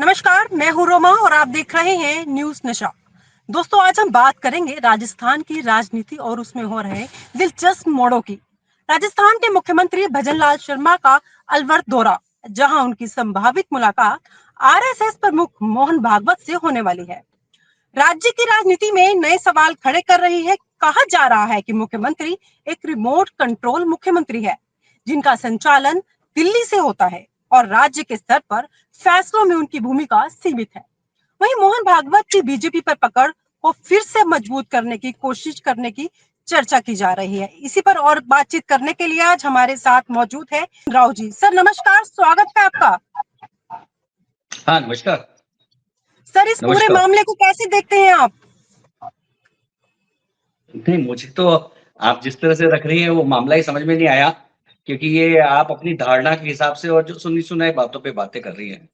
नमस्कार, मैं हूँ रोमा और आप देख रहे हैं न्यूज नशा। दोस्तों, आज हम बात करेंगे राजस्थान की राजनीति और उसमें हो रहे दिलचस्प मोड़ों की। राजस्थान के मुख्यमंत्री भजनलाल शर्मा का अलवर दौरा, जहां उनकी संभावित मुलाकात आरएसएस प्रमुख मोहन भागवत से होने वाली है, राज्य की राजनीति में नए सवाल खड़े कर रही है। कहा जा रहा है कि मुख्यमंत्री एक रिमोट कंट्रोल मुख्यमंत्री है, जिनका संचालन दिल्ली से होता है और राज्य के स्तर पर फैसलों में उनकी भूमिका सीमित है। वहीं मोहन भागवत की बीजेपी पर पकड़ को फिर से मजबूत करने की कोशिश करने की चर्चा की जा रही है। इसी पर और बातचीत करने के लिए आज हमारे साथ मौजूद है राव जी। सर नमस्कार, स्वागत है आपका। हाँ नमस्कार। सर, इस पूरे मामले को कैसे देखते हैं आप? नहीं, मुझे तो आप जिस तरह से रख रही हैं वो मामला ही समझ में नहीं आया, क्योंकि ये आप अपनी धारणा के हिसाब से और जो सुनी सुनाई बातों पे बातें कर रही हैं।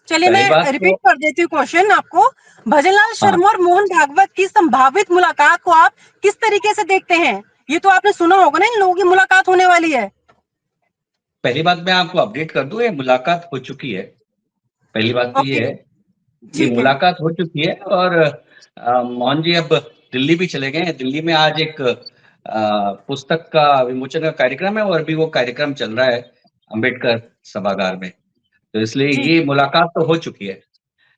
चलिए मैं रिपीट कर देती हूँ क्वेश्चन आपको। भजनलाल शर्मा और मोहन भागवत की संभावित मुलाकात को आप किस तरीके से देखते हैं? ये तो आपने सुना होगा ना, इन लोगों की मुलाकात होने वाली है। पहली बात मैं आपको अपडेट कर दूं, ये मुलाकात हो चुकी है। पहली बात तो ये है, ये मुलाकात हो चुकी है और मोहन जी अब दिल्ली भी चले गए हैं। दिल्ली में आज एक पुस्तक का विमोचन का कार्यक्रम है और अभी वो कार्यक्रम चल रहा है अंबेडकर सभागार में, तो इसलिए ये मुलाकात तो हो चुकी है।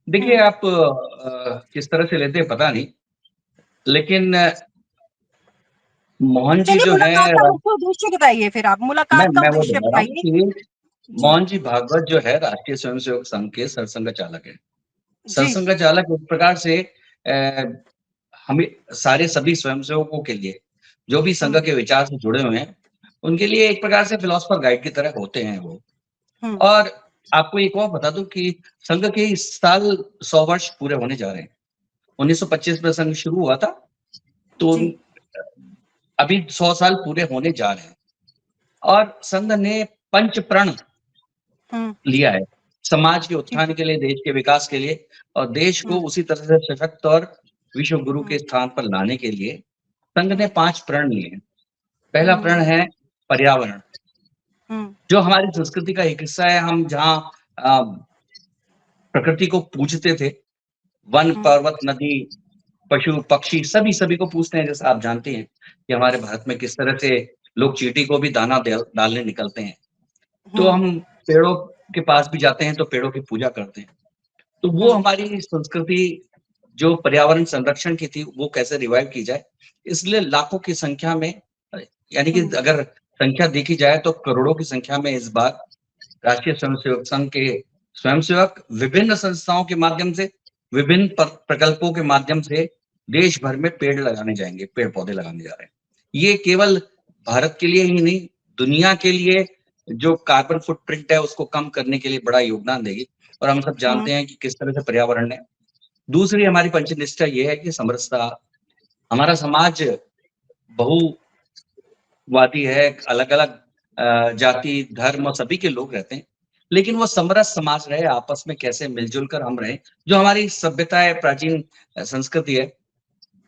देखिए, आप किस तरह से लेते हैं पता नहीं, लेकिन मोहन जी जो है, उद्देश्य बताइए, फिर आप मुलाकात का उद्देश्य बताइए। मोहन जी भागवत जो है राष्ट्रीय स्वयंसेवक संघ के सरसंघ चालक है। सरसंघ चालक एक प्रकार से हमें सारे सभी स्वयंसेवकों के लिए, जो भी संघ के विचार से जुड़े हुए हैं, उनके लिए एक प्रकार से फिलोसफर गाइड की तरह होते हैं वो। और आपको एक और बता दूं कि संघ के इस साल 100 वर्ष पूरे होने जा रहे हैं। 1925 में संघ शुरू हुआ था, तो अभी 100 साल पूरे होने जा रहे हैं। और संघ ने पंच प्रण लिया है समाज के उत्थान के लिए, देश के विकास के लिए, और देश को उसी तरह से सशक्त और विश्व गुरु के स्थान पर लाने के लिए संघ ने 5 प्रण लिए हैं। पहला प्रण है पर्यावरण, जो हमारी संस्कृति का एक हिस्सा है। हम जहाँ प्रकृति को पूजते थे, वन पर्वत नदी पशु पक्षी सभी को पूजते हैं। जैसा आप जानते हैं कि हमारे भारत में किस तरह से लोग चींटी को भी दाना डालने निकलते हैं, तो हम पेड़ों के पास भी जाते हैं तो पेड़ों की पूजा करते हैं। तो वो हमारी संस्कृति जो पर्यावरण संरक्षण की थी, वो कैसे रिवाइव की जाए, इसलिए लाखों की संख्या में, यानी कि अगर संख्या देखी जाए तो करोड़ों की संख्या में इस बार राष्ट्रीय स्वयंसेवक संघ के स्वयंसेवक विभिन्न संस्थाओं के माध्यम से, विभिन्न प्रकल्पों के माध्यम से देश भर में पेड़ लगाने जाएंगे, पेड़ पौधे लगाने जा रहे हैं। ये केवल भारत के लिए ही नहीं, दुनिया के लिए जो कार्बन फुटप्रिंट है उसको कम करने के लिए बड़ा योगदान देगी। और हम सब जानते हैं कि किस तरह से पर्यावरण है। दूसरी हमारी पंचनिष्ठा ये है कि समरसता। हमारा समाज बहुवादी है, अलग अलग जाति धर्म और सभी के लोग रहते हैं, लेकिन वो समरस समाज रहे, आपस में कैसे मिलजुल कर हम रहे, जो हमारी सभ्यता है, प्राचीन संस्कृति है,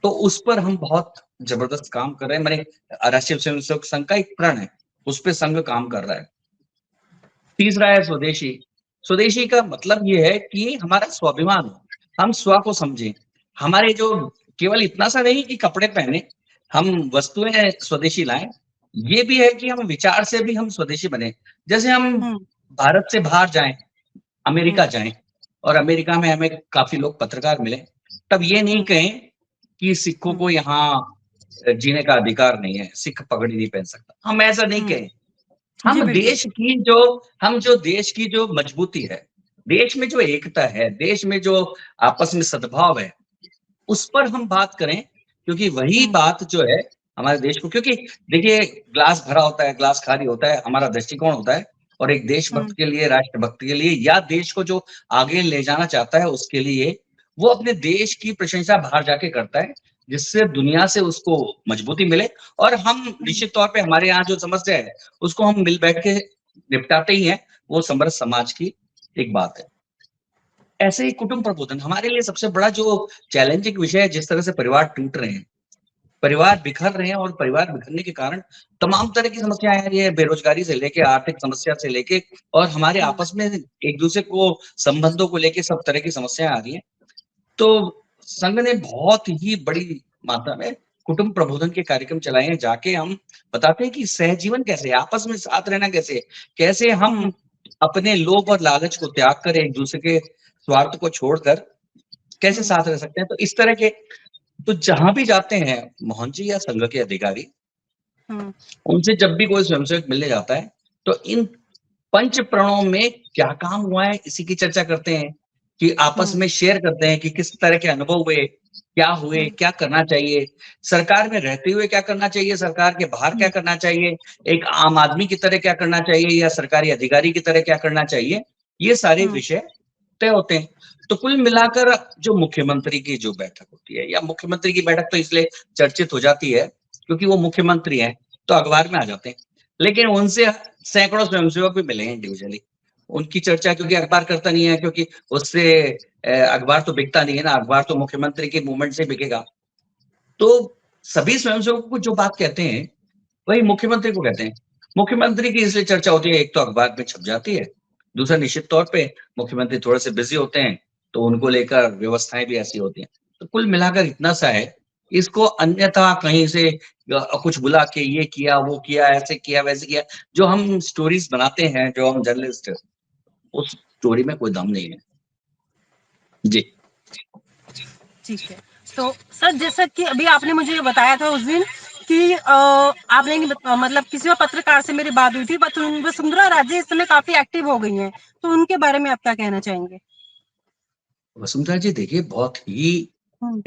तो उस पर हम बहुत जबरदस्त काम कर रहे हैं। मैंने राष्ट्रीय स्वयंसेवक संघ का एक प्रण है, उस पर संघ काम कर रहा है। तीसरा है स्वदेशी। स्वदेशी का मतलब ये है कि हमारा स्वाभिमान हो, हम स्व को समझें। हमारे जो केवल इतना सा नहीं कि कपड़े पहने, हम वस्तुएं स्वदेशी लाएं, ये भी है कि हम विचार से भी हम स्वदेशी बने। जैसे हम भारत से बाहर जाएं, अमेरिका जाएं, और अमेरिका में हमें काफी लोग पत्रकार मिले, तब ये नहीं कहें कि सिखों को यहाँ जीने का अधिकार नहीं है, सिख पगड़ी नहीं पहन सकता, हम ऐसा नहीं कहें। हम देश की जो मजबूती है, देश में जो एकता है, देश में जो आपस में सद्भाव है, उस पर हम बात करें, क्योंकि वही बात जो है हमारे देश को, क्योंकि देखिए ग्लास भरा होता है, ग्लास खाली होता है, हमारा दृष्टिकोण होता है। और एक देशभक्त के लिए, राष्ट्रभक्त के लिए, या देश को जो आगे ले जाना चाहता है उसके लिए, वो अपने देश की प्रशंसा बाहर जाके करता है, जिससे दुनिया से उसको मजबूती मिले। और हम निश्चित तौर पे हमारे यहाँ जो समस्या है उसको हम मिल बैठ के निपटाते ही हैं। वो समरस समाज की एक बात है। ऐसे ही कुटुंब प्रबोधन हमारे लिए सबसे बड़ा जो चैलेंजिंग विषय है। जिस तरह से परिवार टूट रहे हैं, परिवार बिखर रहे हैं और परिवार बिखरने के कारण तमाम तरह की समस्याएं आ रही है, बेरोजगारी से लेके आर्थिक समस्या से लेके और हमारे हम्म, आपस में एक दूसरे को संबंधों को लेके सब तरह की समस्याएं आ रही हैं। तो संघ ने बहुत ही बड़ी मात्रा में कुटुंब प्रबोधन के कार्यक्रम चलाए हैं, जाके हम बताते हैं कि सहजीवन कैसे है, आपस में साथ रहना कैसे है, कैसे हम्म, हम अपने लोभ और लालच को त्याग कर एक दूसरे के स्वार्थ को छोड़कर कैसे हम्म, साथ रह सकते हैं। तो इस तरह के तो जहां भी जाते हैं मोहन जी या संघ के अधिकारी, हम्म, उनसे जब भी कोई स्वयंसेवक मिलने जाता है तो इन पंच प्रणों में क्या काम हुआ है इसी की चर्चा करते हैं कि आपस हम्म, में शेयर करते हैं कि किस तरह के अनुभव हुए, क्या हुए, हम्म, क्या करना चाहिए, सरकार में रहते हुए क्या करना चाहिए, सरकार के बाहर क्या हम्म, करना चाहिए, एक आम आदमी की तरह क्या करना चाहिए या सरकारी अधिकारी की तरह क्या करना चाहिए, ये सारे हम्म, विषय तय होते हैं। तो कुल मिलाकर जो मुख्यमंत्री की जो बैठक होती है या मुख्यमंत्री की बैठक तो इसलिए चर्चित हो जाती है क्योंकि वो मुख्यमंत्री हैं तो अखबार में आ जाते हैं, लेकिन उनसे सैकड़ों स्वयंसेवक भी मिले हैं इंडिविजुअली। उनकी चर्चा क्योंकि अखबार करता नहीं है, क्योंकि उससे अखबार तो बिकता नहीं है ना, अखबार तो मुख्यमंत्री के मूवमेंट से बिकेगा। तो सभी स्वयंसेवकों को जो बात कहते हैं वही मुख्यमंत्री को कहते हैं। मुख्यमंत्री की इसलिए चर्चा होती है, एक तो अखबार में छप जाती है, दूसरा निश्चित तौर पे मुख्यमंत्री थोड़े से बिजी होते हैं तो उनको लेकर व्यवस्थाएं भी ऐसी होती हैं। तो कुल मिलाकर इतना सा है, इसको अन्यथा कहीं से कुछ बुला के ये किया वो किया ऐसे किया वैसे किया, जो हम स्टोरीज बनाते हैं, जो हम जर्नलिस्ट, उस स्टोरी में कोई दम नहीं है। जी। ठीक है। तो सर, जैसा कि अभी आपने मुझे ये बताया था उस दिन कि आपने मतलब किसी और पत्रकार से मेरी बात हुई थी, वसुंधरा राजे इस समय काफी एक्टिव हो गई हैं, तो उनके बारे में आप क्या कहना चाहेंगे? वसुंधरा जी देखिए बहुत ही हम्म,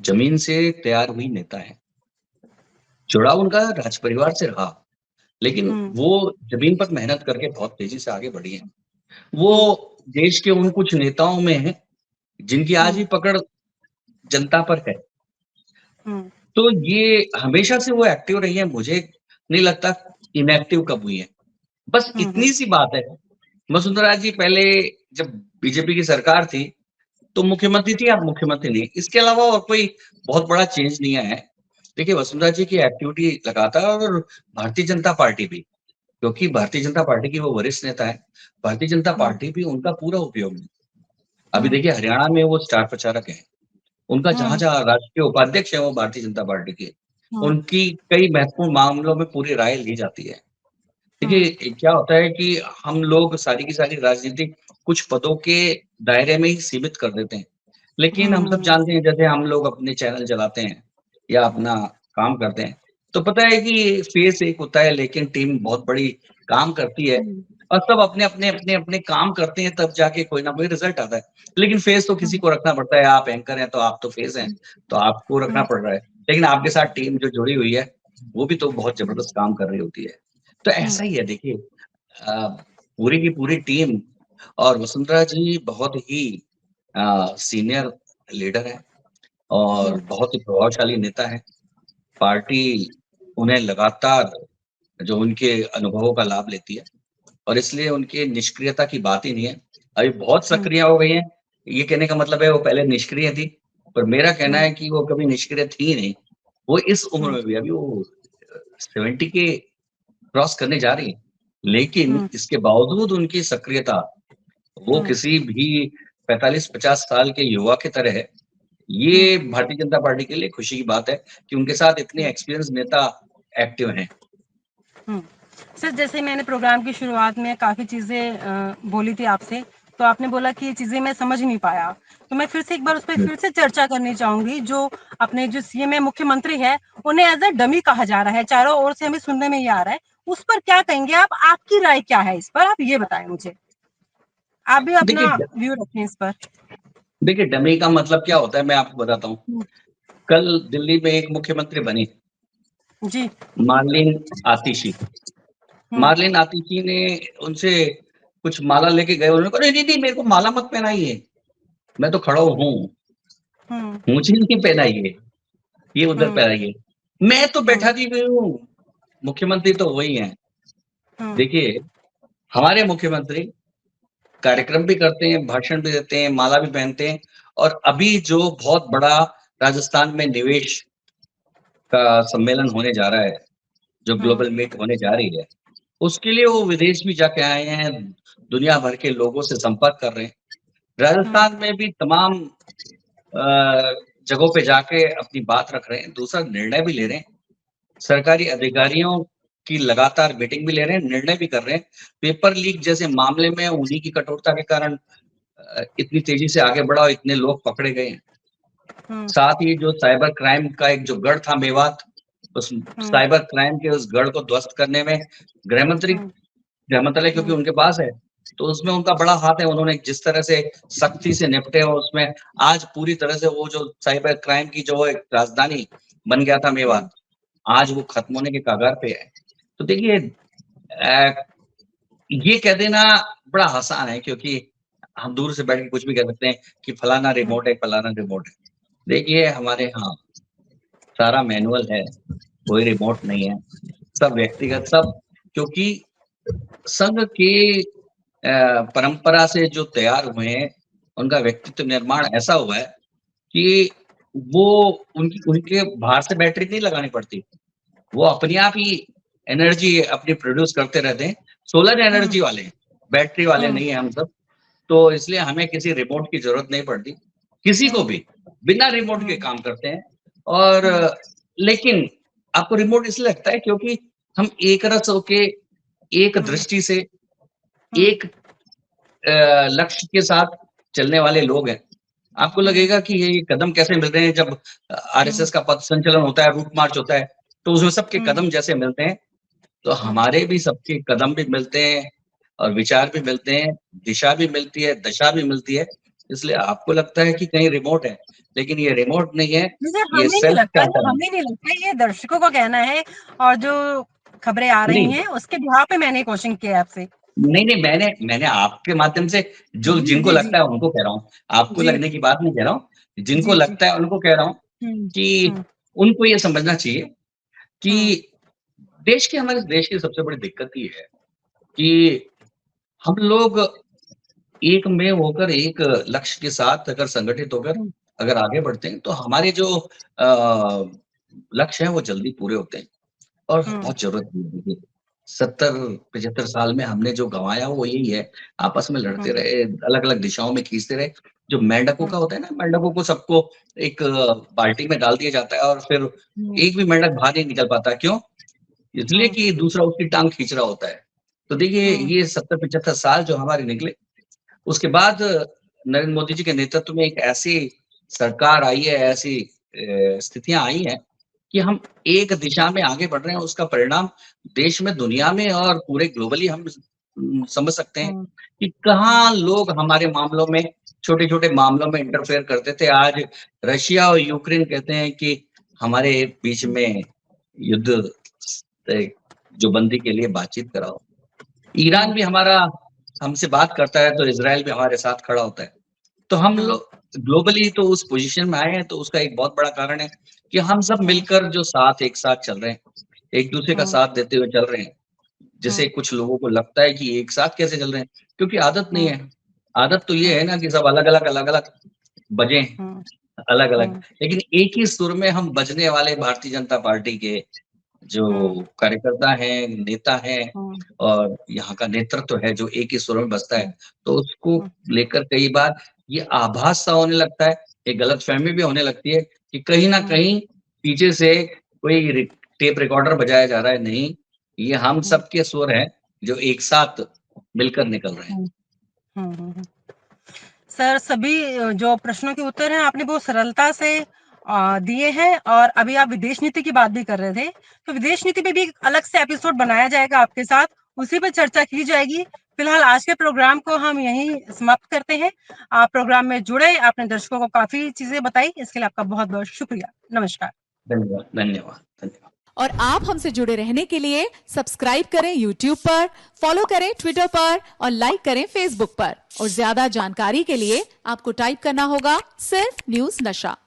जमीन से तैयार हुई नेता है। जुड़ाव उनका राज परिवार से रहा, लेकिन हम्म, वो जमीन पर मेहनत करके बहुत तेजी से आगे बढ़ी है। वो हम्म, देश के उन कुछ नेताओं में है जिनकी आज हम्म, भी पकड़ जनता पर है। हम्म, तो ये हमेशा से वो एक्टिव रही है, मुझे नहीं लगता इनएक्टिव कब हुई है। बस हम्म, इतनी सी बात है। वसुंधरा जी पहले जब बीजेपी की सरकार थी तो मुख्यमंत्री थी, अब मुख्यमंत्री नहीं। इसके अलावा और कोई बहुत बड़ा चेंज नहीं आया है। देखिए वसुंधरा जी की एक्टिविटी लगातार, और भारतीय जनता पार्टी भी, क्योंकि भारतीय जनता पार्टी की वो वरिष्ठ नेता है, भारतीय जनता हम्म, पार्टी भी उनका पूरा उपयोग नहीं। अभी हम्म, देखिए हरियाणा में वो स्टार प्रचारक हैं, उनका हम्म, जहाँ-जहाँ राष्ट्रीय उपाध्यक्ष है वो भारतीय जनता पार्टी के, हम्म, उनकी कई महत्वपूर्ण मामलों में पूरी राय ली जाती है। हम्म, देखिए क्या होता है कि हम लोग सारी की सारी राजनीति कुछ पदों के दायरे में ही सीमित कर देते हैं। लेकिन हम सब हम्म, जानते हैं, जैसे हम लोग अपने चैनल चलाते हैं या अपना काम करते हैं, तो पता है कि फेस एक होता है लेकिन टीम बहुत बड़ी काम करती है, हम्म, और सब अपने काम करते हैं तब जाके कोई ना कोई रिजल्ट आता है। लेकिन फेस तो किसी को रखना पड़ता है, आप एंकर हैं तो आप तो फेस हैं, तो आपको रखना हम्म, पड़ रहा है। लेकिन आपके साथ टीम जो जुड़ी हुई है, वो भी तो बहुत जबरदस्त काम कर रही होती है। तो हम्म, ऐसा ही है देखिए, पूरी की पूरी टीम, और वसुंधरा जी बहुत ही सीनियर लीडर है और हम्म, बहुत ही प्रभावशाली नेता है। पार्टी उन्हें लगातार जो उनके अनुभवों का लाभ लेती है, और इसलिए उनकी निष्क्रियता की बात ही नहीं है। अभी बहुत हम्म, सक्रिय हो गई हैं, ये कहने का मतलब है वो पहले निष्क्रिय थी, पर मेरा कहना हम्म, है कि वो कभी निष्क्रिय थी ही नहीं। वो इस उम्र हम्म, में भी, अभी वो 70 के क्रॉस करने जा रही है, लेकिन हम्म, इसके बावजूद उनकी सक्रियता, वो हम्म, किसी भी 45-50 साल के युवा की तरह है। ये हम्म, भारतीय जनता पार्टी के लिए खुशी की बात है कि उनके साथ इतने एक्सपीरियंस नेता एक्टिव हैं। हम्म। सर, जैसे मैंने प्रोग्राम की शुरुआत में काफ़ी चीज़ें बोली थी आपसे, तो आपने बोला कि ये चीज़ें मैं समझ नहीं पाया। तो मैं फिर से एक बार उस पे फिर से चर्चा करनी चाहूँगी। जो अपने जो सीएम है, मुख्यमंत्री है, उन्हें एज़ अ डमी कहा जा रहा है, चारों ओर से हमें सुनने में ये आ रहा है। उस पर क्या कहेंगे आप? आपकी राय क्या है इस पर? आप ये बताएँ मुझे। आप भी अपना देखिए व्यू रखें इस पर। देखिए डमी का मतलब क्या होता है मैं आपको बताता हूँ। हुँ, कल दिल्ली में एक मुख्यमंत्री बनी, जी। मार्लिन आतिशी। हुँ, मार्लिन आतिशी ने उनसे कुछ माला लेके गए, उन्होंने कहा, "नहीं, नहीं, नहीं, मेरे को माला मत पहनाइए, मैं तो खड़ा हूँ, हुँ, मुझे नहीं पहनाइए, ये उधर हुँ, पहनाइए।" मैं तो हुँ, बैठा दी गई हूँ, मुख्यमंत्री तो वही हैं। हुँ, देखिए, हमारे मुख्यमंत्री कार्यक्रम भी करते हैं, भाषण भी देते हैं, माला भी पहनते हैं, और अभी जो बहुत बड़ा राजस्थान में निवेश का सम्मेलन होने जा रहा है, जो ग्लोबल मीट होने जा रही है, उसके लिए वो विदेश भी जाके आए हैं, दुनिया भर के लोगों से संपर्क कर रहे हैं। राजस्थान में भी तमाम जगहों पे जाके अपनी बात रख रहे हैं, दूसरा निर्णय भी ले रहे हैं। सरकारी अधिकारियों की लगातार मीटिंग भी ले रहे हैं, निर्णय भी कर रहे हैं। पेपर लीक जैसे मामले में उन्हीं की कठोरता के कारण इतनी तेजी से आगे बढ़ा और इतने लोग पकड़े गए हैं। साथ ही जो साइबर क्राइम का एक जो गढ़ था मेवात, उस साइबर क्राइम के उस गढ़ को ध्वस्त करने में गृह मंत्रालय क्योंकि उनके पास है, तो उसमें उनका बड़ा हाथ है। उन्होंने जिस तरह से सख्ती से निपटे और उसमें आज पूरी तरह से वो जो साइबर क्राइम की जो एक राजधानी बन गया था मेवात, आज वो खत्म होने के कगार पे है। तो देखिए ये कह देना बड़ा आसान है, क्योंकि हम दूर से बैठ के कुछ भी कह सकते हैं कि फलाना रिमोट है, फलाना रिमोट है। देखिए हमारे यहाँ सारा मैनुअल है, कोई रिमोट नहीं है, सब व्यक्तिगत, सब क्योंकि संघ के परंपरा से जो तैयार हुए हैं, उनका व्यक्तित्व निर्माण ऐसा हुआ है कि वो उनके बाहर से बैटरी नहीं लगानी पड़ती, वो अपने आप ही एनर्जी अपनी प्रोड्यूस करते रहते हैं। सोलर एनर्जी वाले हैं, बैटरी वाले नहीं है हम सब, तो इसलिए हमें किसी रिमोट की जरूरत नहीं पड़ती। किसी को भी बिना रिमोट के काम करते हैं। और लेकिन आपको रिमोट इसलिए लगता है क्योंकि हम एक रस होके, एक दृष्टि से, एक लक्ष्य के साथ चलने वाले लोग हैं। आपको लगेगा कि ये कदम कैसे मिल रहे हैं, जब आरएसएस का पथ संचलन होता है, रूट मार्च होता है, तो उसमें सबके कदम जैसे मिलते हैं, तो हमारे भी सबके कदम भी मिलते हैं और विचार भी मिलते हैं, दिशा भी मिलती है, दशा भी मिलती है। इसलिए आपको लगता है कि कहीं रिमोट है, लेकिन ये रिमोट नहीं है, ये सेल्फ चार्टर है। हमें नहीं लगता, ये दर्शकों का कहना है और जो खबरें आ रही हैं उसके बिहाफ पे मैंने क्वेश्चन किया आपसे। नहीं, मैंने आपके माध्यम से जो जिनको लगता है उनको कह रहा हूँ, आपको लगने की बात नहीं कह रहा हूँ, जिनको लगता है उनको कह रहा हूँ कि उनको ये समझना चाहिए कि हमारे देश की सबसे बड़ी दिक्कत ये है कि हम लोग एक में होकर, एक लक्ष्य के साथ अगर संगठित होकर अगर आगे बढ़ते हैं, तो हमारे जो लक्ष्य हैं वो जल्दी पूरे होते हैं। और बहुत जरूरत भी है। 70-75 साल में हमने जो गंवाया वो यही है, आपस में लड़ते रहे, अलग-अलग दिशाओं में खींचते रहे। जो मेंढकों का होता है ना, मेंढकों को सबको एक बाल्टी में डाल दिया जाता है और फिर एक भी मेंढक बाहर नहीं निकल पाता। क्यों? इसलिए कि दूसरा उसकी टांग खींच रहा होता है। तो देखिए ये 70-75 साल जो हमारे निकले, उसके बाद नरेंद्र मोदी जी के नेतृत्व में एक ऐसी सरकार आई है, ऐसी स्थितियां आई हैं कि हम एक दिशा में आगे बढ़ रहे हैं। उसका परिणाम देश में, दुनिया में और पूरे ग्लोबली हम समझ सकते हैं कि कहाँ लोग हमारे मामलों में, छोटे-छोटे मामलों में इंटरफेयर करते थे। आज रशिया और यूक्रेन कहते हैं कि हमारे बीच में युद्ध जो बंदी के लिए बातचीत कराओ। ईरान भी हमसे बात करता है तो इजराइल भी हमारे साथ खड़ा होता है। तो हम लोग ग्लोबली तो उस पोजीशन में आए हैं, तो उसका एक बहुत बड़ा कारण है कि हम सब मिलकर जो एक साथ चल रहे हैं, एक दूसरे का साथ देते हुए चल रहे हैं। जैसे कुछ लोगों को लगता है कि एक साथ कैसे चल रहे हैं, क्योंकि आदत नहीं है। आदत तो ये है ना कि सब अलग-अलग बजे, अलग-अलग, लेकिन एक ही सुर में हम बजने वाले भारतीय जनता पार्टी के जो कार्यकर्ता हैं, नेता हैं और यहाँ का नेतृत्व है जो एक ही सुर में बजता है, तो उसको लेकर कई बार ये आभास सा होने लगता है, एक गलतफहमी भी होने लगती है कि कहीं न कहीं पीछे से कोई टेप रिकॉर्डर बजाया जा रहा है। नहीं, ये हम सबके सुर हैं जो एक साथ मिलकर निकल रहे हैं। सर, सभी जो प्रश्नों के उत्तर हैं आपने बहुत सरलता से दिए हैं और अभी आप विदेश नीति की बात भी कर रहे थे, तो विदेश नीति पे भी अलग से एपिसोड बनाया जाएगा आपके साथ, उसी पर चर्चा की जाएगी। फिलहाल आज के प्रोग्राम को हम यहीं समाप्त करते हैं। आप प्रोग्राम में जुड़े, आपने दर्शकों को काफी चीजें बताई, इसके लिए आपका बहुत बहुत शुक्रिया। नमस्कार। धन्यवाद। और आप हमसे जुड़े रहने के लिए सब्सक्राइब करें YouTube पर, फॉलो करें Twitter पर और लाइक करें Facebook पर। और ज्यादा जानकारी के लिए आपको टाइप करना होगा सिर्फ न्यूज़ नशा।